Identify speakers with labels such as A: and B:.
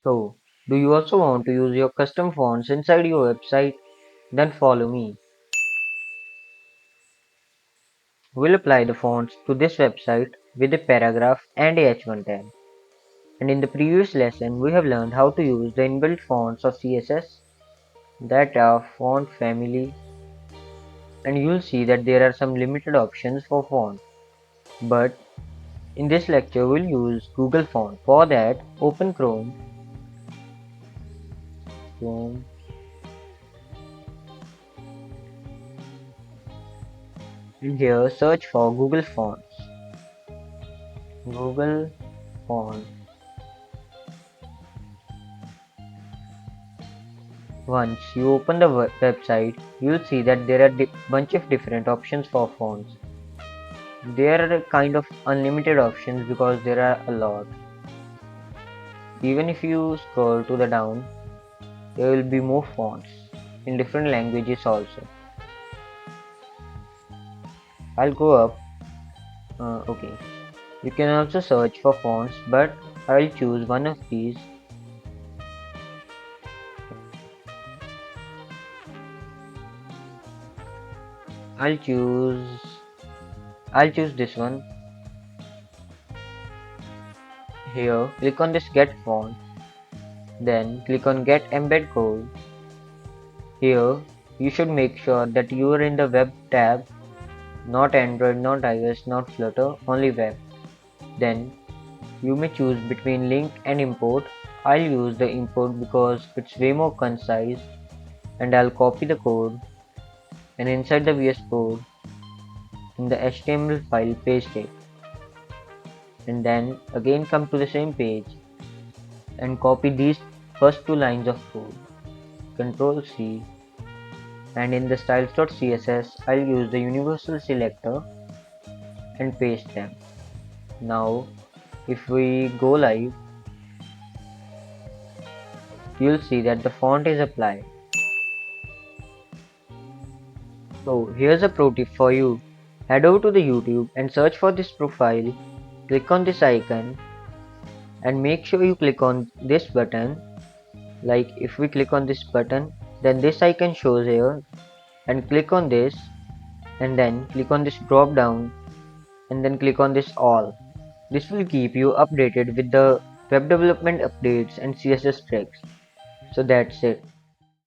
A: So, do you also want to use your custom fonts inside your website? Then follow me. We'll apply the fonts to this website with a paragraph and a H1 tag. And in the previous lesson, we have learned how to use the inbuilt fonts of CSS, that are font family, and you'll see that there are some limited options for font. But in this lecture, we'll use Google Font. For that, open Chrome, and here search for Google Fonts. Google Font. Once you open the website, you'll see that there are a bunch of different options for fonts. There are kind of unlimited options because there are a lot. Even if you scroll to the down, there will be more fonts in different languages also. I'll go up. Okay. You can also search for fonts, but I'll choose one of these. I'll choose I'll choose this one. Here, click on this get font. Then click on get embed code. Here, you should make sure that you are in the web tab, not Android, not iOS, not Flutter, only web. Then you may choose between link and import. I'll use the import because it's way more concise, and I'll copy the code and inside the VS Code in the HTML file paste it, and then again come to the same page and copy these first two lines of code. Control C, and in the styles.css I'll use the universal selector and paste them. Now if we go live, you'll see that the font is applied. So here's a pro tip for you. Head over to the YouTube and search for this profile, click on this icon and make sure you click on this button. Like if we click on this button, then this icon shows here, and click on this and then click on this drop down and then click on this all. This will keep you updated with the web development updates and CSS tricks. So that's it.